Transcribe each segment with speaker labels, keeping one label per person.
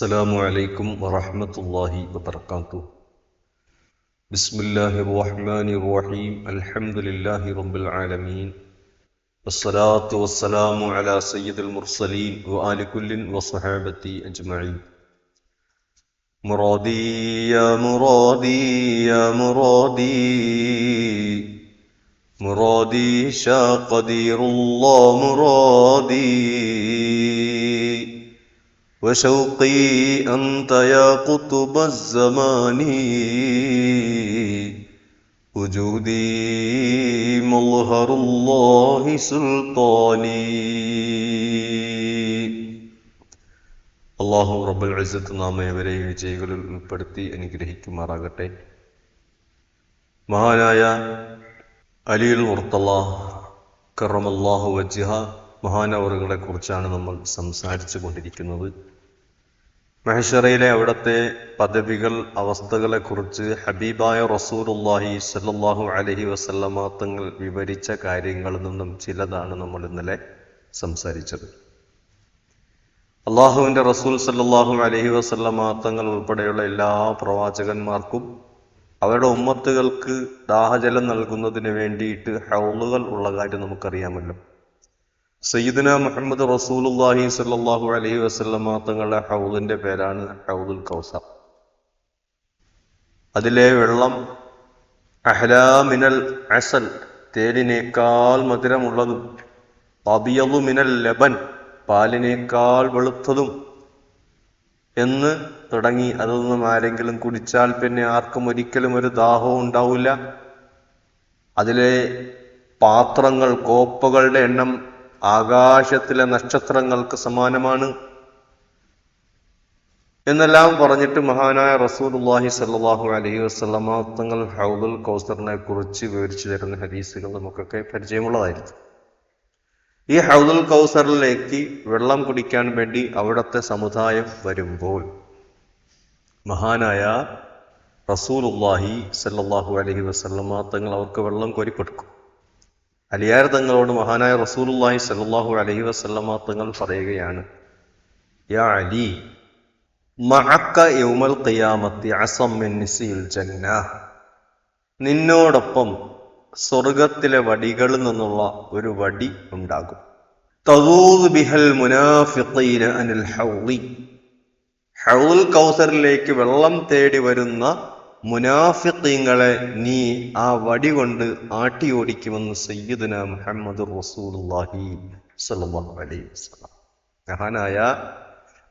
Speaker 1: السلام عليكم ورحمة الله وبركاته. بسم الله الرحمن الرحيم. الحمد لله رب العالمين، والصلاة والسلام على سيد المرسلين وآل كل وصحابتي أجمعين. مرادي يا مرادي يا مرادي، مرادي شاء قدير الله مرادي، وشوقي أنت يا قطب الزمان، وجودي مظهر الله سلطاني. അള്ളാഹു റബ്ബുൽ ഇസ്സത്ത് നാം ഏവരെയും വിജയികളിൽ ഉൾപ്പെടുത്തി അനുഗ്രഹിക്കുമാറാകട്ടെ. മഹാനായ അലിയുൽ മുർത്തള കറമല്ലാഹു വജ്ഹ മഹാനവറുകളെ കുറിച്ചാണ് നമ്മൾ സംസാരിച്ചു കൊണ്ടിരിക്കുന്നത്. മഹ്ശറയിലെ അവിടുത്തെ പദവികൾ, അവസ്ഥകളെ കുറിച്ച് ഹബീബായ റസൂലുള്ളാഹി സ്വല്ലല്ലാഹു അലൈഹി വസല്ലമ തങ്ങൾ വിവരിച്ച കാര്യങ്ങളിൽ നിന്നും ചിലതാണ് നമ്മൾ ഇന്നലെ സംസാരിച്ചത്. അള്ളാഹുവിന്റെ റസൂൽ സ്വല്ലല്ലാഹു അലൈഹി വസല്ലമ തങ്ങൾ ഉൾപ്പെടെയുള്ള എല്ലാ പ്രവാചകന്മാർക്കും അവരുടെ ഉമ്മത്തുകൾക്ക് ദാഹജലം നൽകുന്നതിന് വേണ്ടിയിട്ട് ഹൗളുകൾ ഉള്ള കാര്യം നമുക്കറിയാമല്ലോ. സയ്യിദുന മുഹമ്മദ് റസൂലുള്ളാഹി സ്വല്ലല്ലാഹു അലൈഹി വസല്ലമ തങ്ങളുടെ ഹൗളിന്റെ പേരാണ് ഹൗദുൽ കൗസർ. അതിലെ വെള്ളം അഹ്ലാ മിനൽ അസൽ, തേനിനേക്കാൾ മധുരമുള്ളതും, അബിയദു മിനൽ ലബൻ, പാലിനേക്കാൾ വെളുത്തതും എന്ന് തുടങ്ങി അതൊന്നും ആരെങ്കിലും കുടിച്ചാൽ പിന്നെ ആർക്കും ഒരിക്കലും ഒരു ദാഹവും ഉണ്ടാവില്ല. അതിലെ പാത്രങ്ങൾ, കോപ്പകളുടെ എണ്ണം ആകാശത്തിലെ നക്ഷത്രങ്ങൾക്ക് സമാനമാണ് എന്നെല്ലാം പറഞ്ഞിട്ട് മഹാനായ റസൂലുള്ളാഹി സ്വല്ലല്ലാഹു അലൈഹി വസല്ലമ തങ്ങൾ ഹൗദുൽ കൗസറിനെ കുറിച്ച് വിവരിച്ചു തരുന്ന ഹദീസുകൾ നമുക്കൊക്കെ പരിചയമുള്ളതായിരുന്നു. ഈ ഹൗദുൽ കൗസറിലേക്ക് വെള്ളം കുടിക്കാൻ വേണ്ടി അവിടുത്തെ സമുദായം വരുമ്പോൾ മഹാനായ റസൂലുള്ളാഹി സ്വല്ലല്ലാഹു അലൈഹി വസല്ലമ തങ്ങൾ അവർക്ക് വെള്ളം കോരിക്കൊടുക്കും. അലിയാർ തങ്ങളോട് മഹാനായ റസൂലുള്ളാഹി സ്വല്ലല്ലാഹു അലൈഹി വസല്ലമ തങ്ങൾ പറയുകയാണ്, യാ അലി മഅക യൗമൽ ഖിയാമത്തി അസം മിൻ നിസിൽ ജന്ന, നിന്നോടൊപ്പം സ്വർഗത്തിലെ വടികളിൽ നിന്നുള്ള ഒരു വടി ഉണ്ടാകും. തദൂദ് ബിഹൽ മുനാഫിഖീന അനിൽ ഹൗളി, ഹൗൽ കൗസറിലേക്ക് വെള്ളം തേടി വരുന്ന മുനാഫിഖീങ്ങളെ നീ ആ വടി കൊണ്ട് ആട്ടിയോടിക്കുമെന്ന് സയ്യിദുന മുഹമ്മദ് റസൂലുള്ളാഹി സ്വല്ലല്ലാഹു അലൈഹി വസല്ലം. മഹാനായ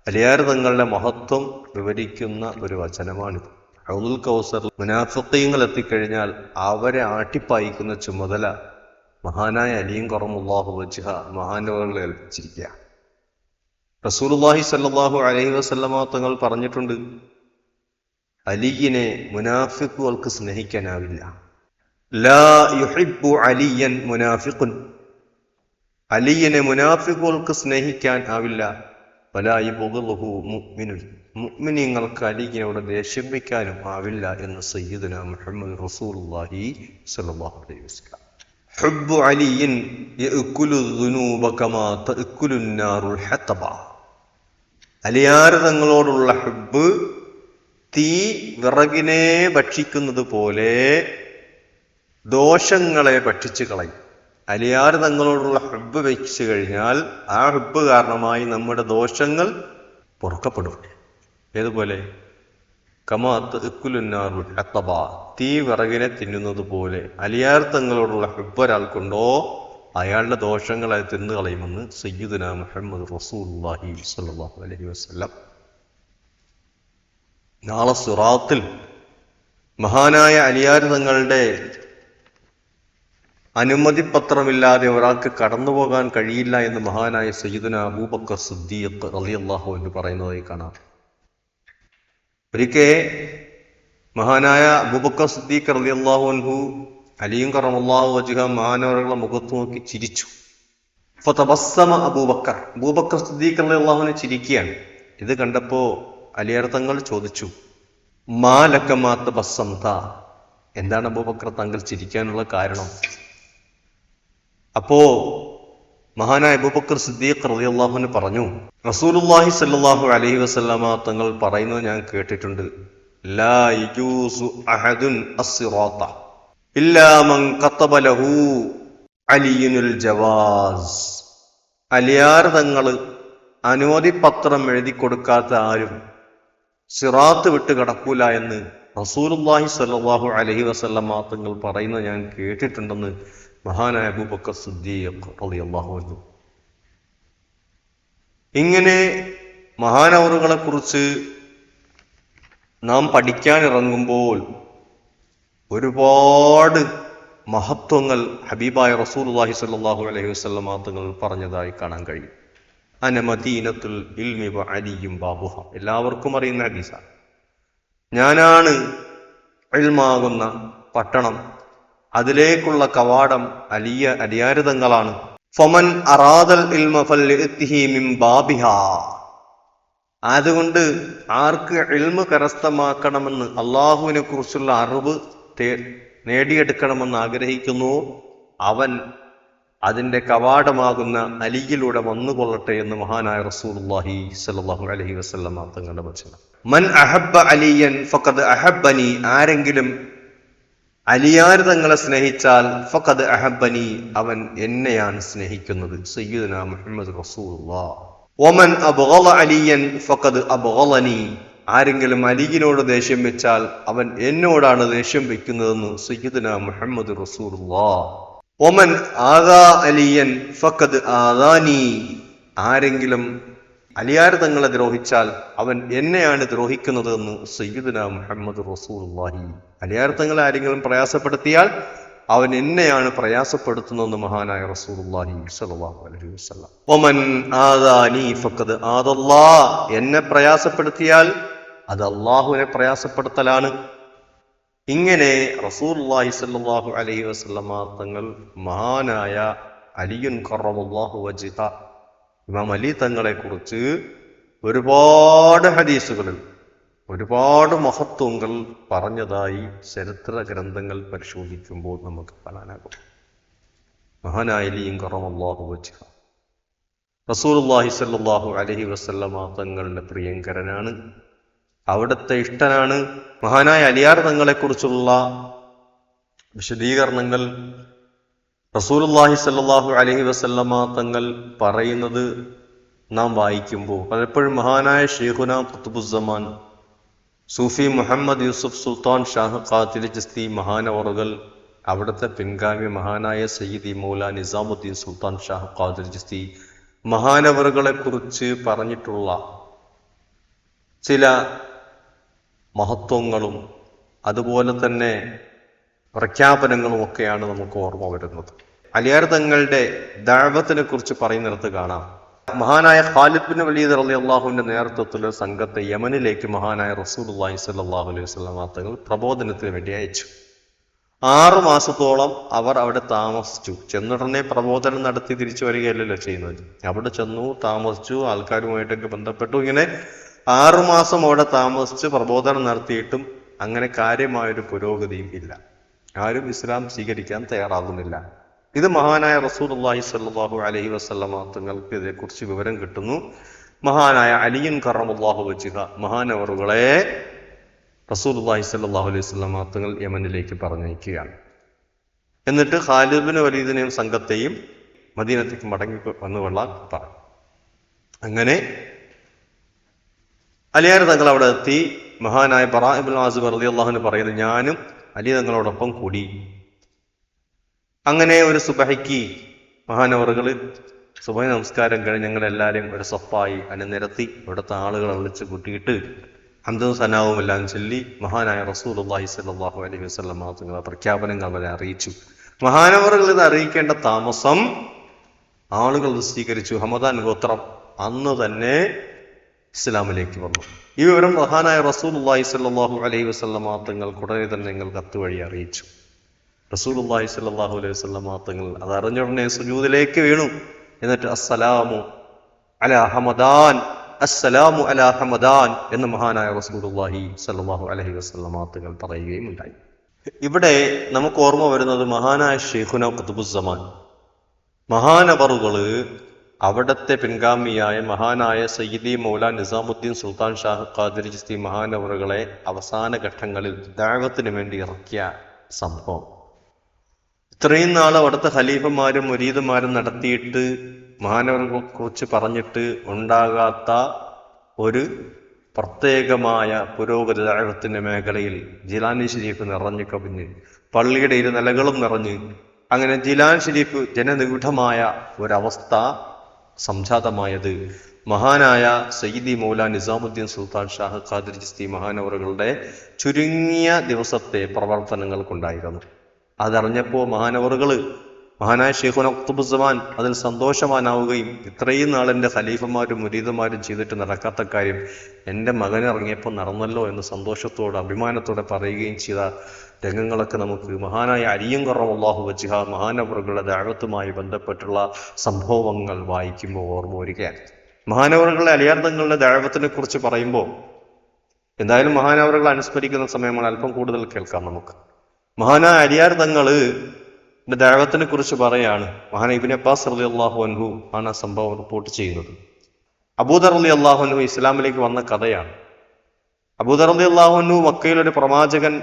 Speaker 1: അലിയാർ തങ്ങളുടെ മഹത്വം വിവരിക്കുന്ന ഒരു വചനമാണിത്. ഹൗദുൽ കൗസർ മുനാഫിഖീങ്ങൾ എത്തിക്കഴിഞ്ഞാൽ അവരെ ആട്ടിപ്പായിക്കുന്ന ചുമതല മഹാനായ അലിയും കറമല്ലാഹു വജ്ഹ മഹാനവറുകളെ ഏൽപ്പിച്ചിരിക്കുക. റസൂലുള്ളാഹി സ്വല്ലല്ലാഹു അലൈഹി വസല്ലമ തങ്ങൾ പറഞ്ഞിട്ടുണ്ട്, അലിയിനെ മുനാഫിഖുകൾക്ക് സ്നേഹിക്കാനാവില്ല. ലാ യുഹിബ്ബു അലിയൻ മുനാഫിഖുൻ, അലിയിനെ മുനാഫിഖുകൾക്ക് സ്നേഹിക്കാൻ ആവില്ല. വലാ യുബ്ഗിദുഹു മുഅ്മിനുൻ, മുഅ്മിനീങ്ങൾക്ക് അലിയിനോട് ദേഷ്യം വയ്ക്കാനും ആവില്ല എന്ന് സയ്യിദുനാ മുഹമ്മദ് റസൂലുള്ളാഹി സ്വല്ലല്ലാഹു അലൈഹി വസല്ലം. ഹുബ്ബു അലിയിൻ യഅ്കുലു ദുനൂബ കമാ തഅ്കുലു നാറുൽ ഹതബ, അലിയാർ തങ്ങളോടുള്ള ഹുബ്ബ് തീ വിറകിനെ ഭക്ഷിക്കുന്നത് പോലെ ദോഷങ്ങളെ ഭക്ഷിച്ചു കളയും. അലിയാർ തങ്ങളോടുള്ള ഹുബ്ബ് വെച്ചു കഴിഞ്ഞാൽ ആ ഹുബ്ബ് കാരണമായി നമ്മുടെ ദോഷങ്ങൾ പൊറുക്കപ്പെടും. ഏതുപോലെ? കമാ തഅ്കുലു നാറുൽ ഹതബ, തീ വിറകിനെ തിന്നുന്നത് പോലെ അലിയാർ തങ്ങളോടുള്ള ഹുബ്ബ് ഒരാൾക്കുണ്ടോ അയാളുടെ ദോഷങ്ങളെ തിന്നു കളയുമെന്ന് സയ്യിദുനാ മുഹമ്മദ് റസൂലുള്ളാഹി സ്വല്ലല്ലാഹു അലൈഹി വസല്ലം. നാളെ സിറാത്തിൽ മഹാനായ അലിയാർ തങ്ങളുടെ അനുമതി പത്രമില്ലാതെ ഒരാൾക്ക് കടന്നു പോകാൻ കഴിയില്ല എന്ന് മഹാനായ സയ്യിദുനാ അബൂബക്കർ സിദ്ദീഖ് റളിയല്ലാഹു അൻഹു പറയുന്നതായി കാണാം. ഒരിക്കൽ മഹാനായ അബൂബക്കർ സിദ്ദീഖ് റളിയല്ലാഹു അൻഹു അലിയും കറമല്ലാഹു വജ്ഹ മഹാനവറുകളുടെ മുഖത്ത് നോക്കി ചിരിച്ചു. ഫതബസ്സമ അബൂബക്കർ, അബൂബക്കർ സിദ്ദീഖ് റളിയല്ലാഹു അൻഹു ചിരിക്കുകയാണ്. ഇത് കണ്ടപ്പോ അലിയാർ തങ്ങൾ ചോദിച്ചു, മാ ലക മാ തബസ്സംത, എന്താണ് അബൂബക്കർ താങ്കൾ ചിരിക്കാനുള്ള കാരണം? അപ്പോ മഹാനായ അബൂബക്കർ സിദ്ദീഖ് റളിയല്ലാഹു അൻഹു പറഞ്ഞു, റസൂലുള്ളാഹി സ്വല്ലല്ലാഹു അലൈഹി വസല്ലമ തങ്ങൾ പറയുന്നത് ഞാൻ കേട്ടിട്ടുണ്ട്, ലാ യജൂസു അഹദുൻ അസ്സിറാത്ത ഇല്ലാ മൻ ഖതബ ലഹു അലിയുൽ ജവാസ്. അലിയാർ തങ്ങൾ അനുമതിപത്രം എഴുതി കൊടുക്കാത്ത ആരും സിറാത്ത് വിട്ട് കടക്കൂല എന്ന് റസൂലുള്ളാഹി സ്വല്ലല്ലാഹു അലൈഹി വസല്ലമ തങ്ങൾ പറയുന്നത് ഞാൻ കേട്ടിട്ടുണ്ടെന്ന് മഹാനായ അബൂബക്കർ സിദ്ദീഖ് റളിയല്ലാഹു അൻഹു. ഇങ്ങനെ മഹാനവറുകളെ കുറിച്ച് നാം പഠിക്കാൻ ഇറങ്ങുമ്പോൾ ഒരുപാട് മഹത്വങ്ങൾ ഹബീബായ റസൂലുള്ളാഹി സ്വല്ലല്ലാഹു അലൈഹി വസല്ലമ തങ്ങൾ പറഞ്ഞതായി കാണാൻ കഴിയും. അന മദീനത്തുൽ ഇൽമി വ അലിയും ബാബുഹ. എല്ലാവർക്കും അറിയുന്ന ഹദീസാണ്. ഞാനാണ് ഇൽമാകുന്ന പട്ടണം, അതിലേക്കുള്ള കവാടം അലിയാരിതങ്ങളാണ്. ഫമൻ അറാദൽ ഇൽമ ഫൽയഅതിഹി മിൻ ബാബിഹാ. അതുകൊണ്ട് ആർക്ക് ഇൽമ് കരസ്ഥമാക്കണമെന്ന്, അള്ളാഹുവിനെ കുറിച്ചുള്ള അറിവ് നേടിയെടുക്കണമെന്ന് ആഗ്രഹിക്കുന്നു, അവൻ അതിന്റെ കവാടമാകുന്ന അലിയിലൂടെ വന്നുകൊള്ളട്ടെ എന്ന് മഹാനായ റസൂലുള്ളാഹി സ്വല്ലല്ലാഹു അലൈഹി വസല്ലം തങ്ങളുടെ വചനം. മൻ അഹബ്ബ അലിയൻ ഫഖദ് അഹബ്ബനി. ആരെങ്കിലും അലിയാർ തങ്ങളെ സ്നേഹിച്ചാൽ ഫഖദ് അഹബ്ബനി, അവൻ എന്നെയാണ് സ്നേഹിക്കുന്നത്. സയ്യിദുനാ മുഹമ്മദ് റസൂലുള്ളാഹ്. വമൻ അബ്ഗള അലിയൻ ഫഖദ് അബ്ഗളനി. ആരെങ്കിലും അലിയിനോട് ദേഷ്യം വെച്ചാൽ അവൻ എന്നോടാണ് ദേഷ്യം വെക്കുന്നതെന്ന് സയ്യിദുനാ മുഹമ്മദ് റസൂലുള്ളാഹ്. ഒമൻ ആദാ അലിയൻ ഫഖദ് ആദാനി. ആരെങ്കിലും അലിയാർ തങ്ങളെ ദ്രോഹിച്ചാൽ അവൻ എന്നെയാണ് ദ്രോഹിക്കുന്നത് എന്ന് സയ്യിദുനാ മുഹമ്മദ് റസൂലുള്ളാഹി. അലിയാർ തങ്ങളെ ആരെങ്കിലും പ്രയാസപ്പെടുത്തിയാൽ അവൻ എന്നെയാണ് പ്രയാസപ്പെടുത്തുന്നതെന്ന് മഹാനായ റസൂലുള്ളാഹി സ്വല്ലല്ലാഹു അലൈഹി വസല്ലം. ഒമൻ ആദാനി ഫഖദ് ആദല്ലാഹ്. എന്നെ പ്രയാസപ്പെടുത്തിയാൽ അത് അല്ലാഹുവിനെ പ്രയാസപ്പെടുത്തലാണ്. ഇങ്ങനെ റസൂലുള്ളാഹി സ്വല്ലല്ലാഹു അലൈഹി വസല്ലമ തങ്ങൾ മഹാനായ അലിയുൻ കറമല്ലാഹു വജ്ഹ, ഇമാം അലി തങ്ങളെ കുറിച്ച് ഒരുപാട് ഹദീസുകളിൽ ഒരുപാട് മഹത്വങ്ങൾ പറഞ്ഞതായി ചരിത്ര ഗ്രന്ഥങ്ങൾ പരിശോധിക്കുമ്പോൾ നമുക്ക് കാണാനാകും. മഹാനായ അലിയുൻ കറമല്ലാഹു വജ്ഹ റസൂലുള്ളാഹി സ്വല്ലല്ലാഹു അലൈഹി വസല്ലമ തങ്ങളുടെ പ്രിയങ്കരനാണ്, അവിടുത്തെ ഇഷ്ടനാണ്. മഹാനായ അലിയാർ തങ്ങളെ കുറിച്ചുള്ള വിശദീകരണങ്ങൾ റസൂലുള്ളാഹി സ്വല്ലല്ലാഹു അലൈഹി വസല്ലമ തങ്ങൾ പറയുന്നത് നാം വായിക്കുമ്പോൾ പലപ്പോഴും മഹാനായ ശൈഖുനാ ഖുത്ബുസ്സമാൻ സൂഫി മുഹമ്മദ് യൂസുഫ് സുൽത്താൻ ഷാഹ് ഖാദിരി ചിസ്തി മഹാനവറുകൾ, അവിടുത്തെ പിൻഗാമി മഹാനായ സയ്യിദി മൗലാ നിസാമുദ്ദീൻ സുൽത്താൻ ഷാഹ് ഖാദിരി ചിസ്തി മഹാനവറുകളെ കുറിച്ച് പറഞ്ഞിട്ടുള്ള ചില മഹത്വങ്ങളും അതുപോലെ തന്നെ പ്രഖ്യാപനങ്ങളും ഒക്കെയാണ് നമുക്ക് ഓർമ്മ വരുന്നത്. അലിയാർ തങ്ങളുടെ ദഅവത്തിനെ കുറിച്ച് പറയുന്നിടത്ത് കാണാം, മഹാനായ ഖാലിദ് ബിൻ വലീദ് റളിയല്ലാഹുവിന്റെ നേതൃത്വത്തിലുള്ള സംഘത്തെ യമനിലേക്ക് മഹാനായ റസൂലുള്ളാഹി സ്വല്ലല്ലാഹു അലൈഹി വസല്ലം തങ്ങൾ പ്രബോധനത്തിന് വേണ്ടി അയച്ചു. 6 മാസത്തോളം അവർ അവിടെ താമസിച്ചു. ചെന്നുടനെ പ്രബോധനം നടത്തി തിരിച്ചു വരികയല്ലല്ലോ ചെയ്യുന്നത്. അവിടെ ചെന്നു, താമസിച്ചു, ആൾക്കാരുമായിട്ടൊക്കെ ബന്ധപ്പെട്ടു. ഇങ്ങനെ 6 മാസം അവിടെ താമസിച്ച് പ്രബോധനം നടത്തിയിട്ടും അങ്ങനെ കാര്യമായൊരു പുരോഗതിയും ഇല്ല. ആരും ഇസ്ലാം സ്വീകരിക്കാൻ തയ്യാറാകുന്നില്ല. ഇത് മഹാനായ റസൂലുള്ളാഹി സ്വല്ലല്ലാഹു അലൈഹി വസല്ലമ തങ്ങൾക്ക് ഇതേക്കുറിച്ച് വിവരം കിട്ടുന്നു. മഹാനായ അലിയുൻ കറമല്ലാഹു വജ്ഹ മഹാനവറുകളെ റസൂലുള്ളാഹി സ്വല്ലല്ലാഹു അലൈഹി വസല്ലമ തങ്ങൾ യമനിലേക്ക് പറഞ്ഞയക്കുകയാണ്. എന്നിട്ട് ഖാലിദ് ബിൻ വലീദിനെയും സംഘത്തെയും മദീനത്തേക്ക് മടങ്ങി വന്നുകൊള്ളാൻ പറഞ്ഞു. അങ്ങനെ അലിയാർ തങ്ങൾ അവിടെ എത്തി. മഹാനായ ബറാ ഇബ്നു ആസിബ് റളിയല്ലാഹു അൻഹു പറയുന്നത്, ഞാനും അലി തങ്ങളോടൊപ്പം കൂടി. അങ്ങനെ ഒരു സുബഹിക്ക് മഹാനവറുകൾ സുബഹി നമസ്കാരം കഴിഞ്ഞ് ഞങ്ങളെല്ലാവരും ഒരു സഫായി അണിനിരത്തി ഇവിടുത്തെ ആളുകളെ വിളിച്ച് കൂട്ടിയിട്ട് ഹംദും സനാവും എല്ലാം ചൊല്ലി മഹാനായ റസൂലുള്ളാഹി സ്വല്ലല്ലാഹു അലൈഹി വസല്ലം തങ്ങൾ പ്രഖ്യാപനങ്ങൾ അവരെ അറിയിച്ചു. മഹാനവറുകൾ ഇത് അറിയിക്കേണ്ട താമസം ആളുകൾ സ്വീകരിച്ചു. ഹമദാൻ ഗോത്രം അന്ന് തന്നെ ഇസ്ലാമിലേക്ക് വന്നു. ഈ വിവരം മഹാനായ റസൂലുള്ളാഹി സ്വല്ലല്ലാഹു അലൈഹി വസല്ലം തങ്ങൾ ഉടനെ തന്നെ ഞങ്ങൾ കത്ത് വഴി അറിയിച്ചു. റസൂലുള്ളാഹി സ്വല്ലല്ലാഹു അലൈഹി വസല്ലം തങ്ങൾ അതറിഞ്ഞുടനെ സുജൂദിലേക്ക് വീണു. എന്നിട്ട് അസ്സലാമു അലാ ഹമദാൻ, അസ്സലാമു അലാ ഹമദാൻ എന്ന് മഹാനായ റസൂലുള്ളാഹി സ്വല്ലല്ലാഹു അലൈഹി വസല്ലം തങ്ങൾ പറയുകയും ഉണ്ടായി. ഇവിടെ നമുക്ക് ഓർമ്മ വരുന്നത് മഹാനായ ശൈഖുനാ ഖുത്ബുസ്സമാൻ മഹാനവറുകള് അവിടത്തെ പിൻഗാമിയായ മഹാനായ സയ്യിദി മൗലാ നിസാമുദ്ദീൻ സുൽത്താൻ ഷാഹ് ഖാദിർ ചിസ്തി മഹാനവറുകളെ അവസാന ഘട്ടങ്ങളിൽ ദഅവത്തിന് വേണ്ടി ഇറക്കിയ സംഭവം. ഇത്രയും നാൾ അവിടുത്തെ ഖലീഫമാരും മുരീദുമാരും നടത്തിയിട്ട് മഹാനവറുകളെ കുറിച്ച് പറഞ്ഞിട്ട് ഉണ്ടാകാത്ത ഒരു പ്രത്യേകമായ പുരോഗതി ദഅവത്തിന്റെ മേഖലയിൽ ജിലാനി ഷരീഫ് നിറഞ്ഞു കവിഞ്ഞ്, പള്ളിയുടെ ഇരുനിലകളും നിറഞ്ഞ്, അങ്ങനെ ജിലാൻ ഷരീഫ് ജനനിഗൂഢമായ ഒരവസ്ഥ സംജാതമായത് മഹാനായ സയ്യിദി മൗലാ നിസാമുദ്ദീൻ സുൽത്താൻ ഷാഹ് ഖാദിർ ചിസ്തി മഹാനവറുകളുടെ ചുരുങ്ങിയ ദിവസത്തെ പ്രവർത്തനങ്ങൾ കൊണ്ടായിരുന്നു. അതറിഞ്ഞപ്പോൾ മഹാനവറുകള് മഹാനായ ശൈഖുനാ ഖുത്ബുസ്സമാൻ അതിൽ സന്തോഷവാനാവുകയും ഇത്രയും നാളെന്റെ ഖലീഫമാരും മുരീദുമാരും ചെയ്തിട്ട് നടക്കാത്ത കാര്യം എൻ്റെ മകൻ ഇറങ്ങിയപ്പോൾ നടന്നല്ലോ എന്ന് സന്തോഷത്തോടെ അഭിമാനത്തോടെ പറയുകയും ചെയ്ത രംഗങ്ങളൊക്കെ നമുക്ക് മഹാനായ അലിയങ്കറല്ലാഹു വജ്ഹ മഹാനവറുകളുടെ ദഅവത്തുമായി ബന്ധപ്പെട്ടുള്ള സംഭവങ്ങൾ വായിക്കുമ്പോൾ ഓർമ്മ വരികയാണ്. മഹാനവറുകളുടെ അലിയാർത്തങ്ങളുടെ ദഅവത്തിനെ കുറിച്ച് പറയുമ്പോൾ എന്തായാലും മഹാനവറുകളെ അനുസ്മരിക്കുന്ന സമയമാണ് അല്പം കൂടുതൽ കേൾക്കാം നമുക്ക്. മഹാനായ അലിയാർ തങ്ങള് ദഅവത്തിനെ കുറിച്ച് പറയാണ്. മഹാനായ ഇബ്നു അബ്ബാസ് റളിയല്ലാഹു അൻഹു ആണ് ആ സംഭവം റിപ്പോർട്ട് ചെയ്യുന്നത്. അബൂദർ റളിയല്ലാഹു അൻഹു ഇസ്ലാമിലേക്ക് വന്ന കഥയാണ്. അബൂദർ റളിയല്ലാഹു അൻഹു മക്കയിൽ ഒരു പ്രവാചകൻ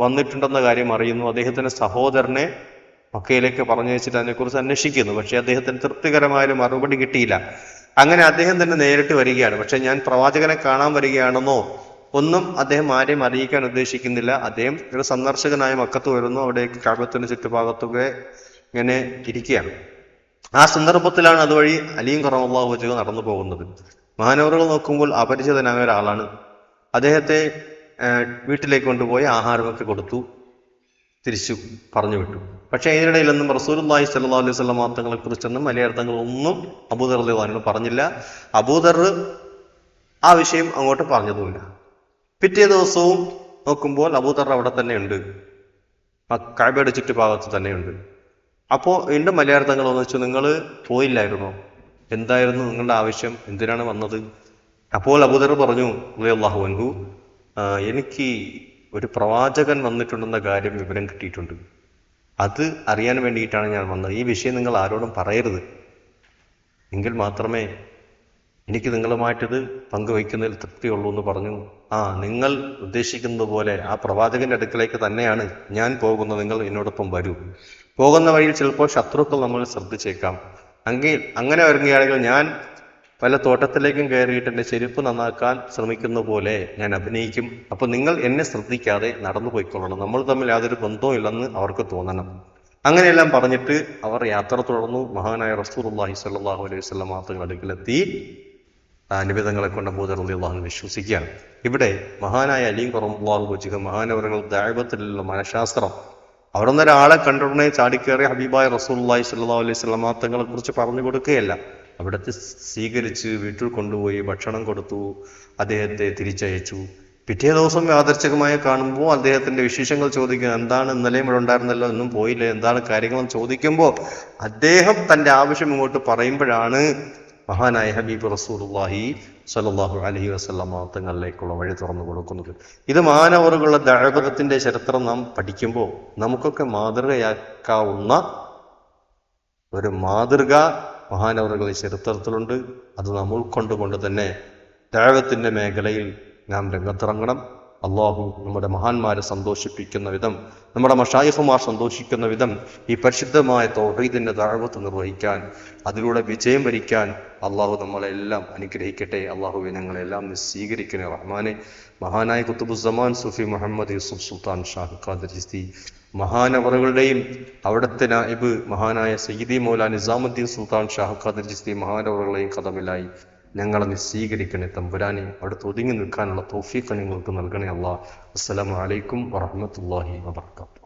Speaker 1: വന്നിട്ടുണ്ടെന്ന കാര്യം അറിയുന്നു. അദ്ദേഹത്തിന്റെ സഹോദരനെ മക്കയിലേക്ക് പറഞ്ഞയച്ചിട്ട് അതിനെക്കുറിച്ച് അന്വേഷിക്കുന്നു. പക്ഷെ അദ്ദേഹത്തിന് തൃപ്തികരമായ ഒരു മറുപടി കിട്ടിയില്ല. അങ്ങനെ അദ്ദേഹം തന്നെ നേരിട്ട് വരികയാണ്. പക്ഷെ ഞാൻ പ്രവാചകനെ കാണാൻ വരികയാണെന്നോ ഒന്നും അദ്ദേഹം ആരെയും അറിയിക്കാൻ ഉദ്ദേശിക്കുന്നില്ല. അദ്ദേഹം ഒരു സന്ദർശകനായ മക്കത്ത് വരുന്നു. അവിടേക്ക് കഅബത്തിന്റെ ചുറ്റുഭാഗത്തൊക്കെ ഇങ്ങനെ ഇരിക്കുകയാണ്. ആ സന്ദർഭത്തിലാണ് അതുവഴി അലിയും ഖറമല്ലാഹു വജ്ഹു നടന്നു പോകുന്നത്. മഹാനവറുകൾ നോക്കുമ്പോൾ അപരിചിതനായ ഒരാളാണ്. അദ്ദേഹത്തെ വീട്ടിലേക്ക് കൊണ്ടുപോയി ആഹാരമൊക്കെ കൊടുത്തു, തിരിച്ചു പറഞ്ഞു വിട്ടു. പക്ഷെ ഇതിനിടയിലൊന്നും റസൂലുള്ളാഹി സ്വല്ലല്ലാഹു അലൈഹി വസല്ലം തങ്ങളെ കുറിച്ചൊന്നും അലിയാർത്ഥങ്ങളൊന്നും അബൂദർ റളിയല്ലാഹു അൻഹു പറഞ്ഞില്ല. അബൂദർ ആ വിഷയം അങ്ങോട്ട് പറഞ്ഞതുമില്ല. പിറ്റേ ദിവസവും നോക്കുമ്പോൾ അബൂദർ അവിടെ തന്നെ ഉണ്ട്, കഅബയുടെ ചുറ്റുഭാഗത്ത് തന്നെയുണ്ട്. അപ്പോൾ വീണ്ടും അലിയാർത്ഥങ്ങൾ എന്ന് വെച്ചു, നിങ്ങൾ പോയില്ലായിരുന്നോ? എന്തായിരുന്നു നിങ്ങളുടെ ആവശ്യം? എന്തിനാണ് വന്നത്? അപ്പോൾ അബൂദർ പറഞ്ഞു റളിയല്ലാഹു അൻഹു, എനിക്ക് ഒരു പ്രവാചകൻ വന്നിട്ടുണ്ടെന്ന കാര്യം വിവരം കിട്ടിയിട്ടുണ്ട്. അത് അറിയാൻ വേണ്ടിയിട്ടാണ് ഞാൻ വന്നത്. ഈ വിഷയം നിങ്ങൾ ആരോടും പറയരുത്, എങ്കിൽ മാത്രമേ എനിക്ക് നിങ്ങളുമായിട്ടിത് പങ്കുവയ്ക്കുന്നതിൽ തൃപ്തിയുള്ളൂ എന്ന് പറഞ്ഞു. നിങ്ങൾ ഉദ്ദേശിക്കുന്നത് പോലെ ആ പ്രവാചകന്റെ അടുക്കലേക്ക് തന്നെയാണ് ഞാൻ പോകുന്നത്. നിങ്ങൾ എന്നോടൊപ്പം വരൂ. പോകുന്ന വഴിയിൽ ചിലപ്പോൾ ശത്രുക്കൾ നമ്മൾ ശ്രദ്ധിച്ചേക്കാം. അങ്ങനെ വരുകയാണെങ്കിൽ ഞാൻ പല തോട്ടത്തിലേക്കും കയറിയിട്ട് എൻ്റെ ചെരുപ്പ് നന്നാക്കാൻ ശ്രമിക്കുന്ന പോലെ ഞാൻ അഭിനയിക്കും. അപ്പൊ നിങ്ങൾ എന്നെ ശ്രദ്ധിക്കാതെ നടന്നു പോയിക്കൊള്ളണം. നമ്മൾ തമ്മിൽ യാതൊരു ബന്ധവും ഇല്ലെന്ന് അവർക്ക് തോന്നണം. അങ്ങനെയെല്ലാം പറഞ്ഞിട്ട് അവർ യാത്ര തുടർന്നു. മഹാനായ റസൂലുള്ളാഹി സ്വല്ലല്ലാഹു അലൈഹി വസല്ലം തങ്ങളുടെ അടുക്കലെത്തി നിബിധങ്ങളെ കൊണ്ട് അബൂദർ റളിയല്ലാഹു അൻഹു വിശ്വസിക്കുകയാണ്. ഇവിടെ മഹാനായ അലി ഖറമല്ലാഹു വജ്ഹു മഹാനവറുകൾ ദഅവത്തിലുള്ള മനഃശാസ്ത്രം, അവിടെ നിന്ന് ഒരാളെ കണ്ടുടനെ ചാടിക്കേറിയ ഹബീബായ റസൂലുള്ളാഹി സ്വല്ലല്ലാഹു അലൈഹി വസല്ലം തങ്ങളെ കുറിച്ച് പറഞ്ഞു കൊടുക്കുകയല്ല. അവിടുത്തെ സ്വീകരിച്ച് വീട്ടിൽ കൊണ്ടുപോയി ഭക്ഷണം കൊടുത്തു, അദ്ദേഹത്തെ തിരിച്ചയച്ചു. പിറ്റേ ദിവസം യാദർച്ഛികമായി കാണുമ്പോൾ അദ്ദേഹത്തിന്റെ വിശേഷങ്ങൾ ചോദിക്കുക, എന്താണ് ഇന്നലെയും ഇവിടെ ഉണ്ടായിരുന്നല്ലോ, ഒന്നും പോയില്ലേ, എന്താണ് കാര്യങ്ങളെന്ന് ചോദിക്കുമ്പോൾ അദ്ദേഹം തന്റെ ആവശ്യം ഇങ്ങോട്ട് പറയുമ്പോഴാണ് മഹാനായ ഹബീബ് റസൂലുള്ളാഹി സ്വല്ലല്ലാഹു അലൈഹി വസല്ലം തങ്ങളിലേക്കുള്ള വഴി തുറന്നു കൊടുക്കുന്നത്. ഇത് മഹാനവറുകളുടെ ദഅവത്തിന്റെ ചരിത്രം നാം പഠിക്കുമ്പോൾ നമുക്കൊക്കെ മാതൃകയാക്കാവുന്ന ഒരു മാതൃക മഹാനവറുകളുടെ ചരിത്രത്തിലുണ്ട്. അത് നാം ഉൾക്കൊണ്ടുകൊണ്ട് തന്നെ ദഅവത്തിന്റെ മേഖലയിൽ നാം രംഗത്തിറങ്ങണം. അള്ളാഹു നമ്മുടെ മഹാന്മാരെ സന്തോഷിപ്പിക്കുന്ന വിധം, നമ്മുടെ മശായിഖുമാർ സന്തോഷിക്കുന്ന വിധം ഈ പരിശുദ്ധമായ തൗഹീദിന്റെ ദഅവത്ത് നിർവഹിക്കാൻ, അതിലൂടെ വിജയം വരിക്കാൻ അള്ളാഹു നമ്മളെല്ലാം അനുഗ്രഹിക്കട്ടെ. അള്ളാഹുവെ ഞങ്ങളെല്ലാം സ്വീകരിക്കണേ റഹ്മാനെ. മഹാനായ ഖുത്ബുസ്സമാൻ സൂഫി മുഹമ്മദ് യൂസുഫ് സുൽത്താൻ ഷാഹ് ഖാദിർ ചിസ്തി മഹാനവറുകളുടെയും അവിടുത്തെ നായിബ് മഹാനായ സയ്യിദി മൗലാ നിസാമുദ്ദീൻ സുൽത്താൻ ഷാഹ് ഖാദിർ ചിസ്തി മഹാനവറുകളെയും കദമിലായി ഞങ്ങളെ സ്വീകരിക്കണേ തമ്പുരാനെ. അവിടുത്തെ ഒതുങ്ങി നിൽക്കാനുള്ള തൗഫീഖ് നിങ്ങൾക്ക് നൽകണേ അല്ലാഹ്. അസ്സലാമു അലൈക്കും വറഹ്മത്തുള്ളാഹി വബറകാതുഹു.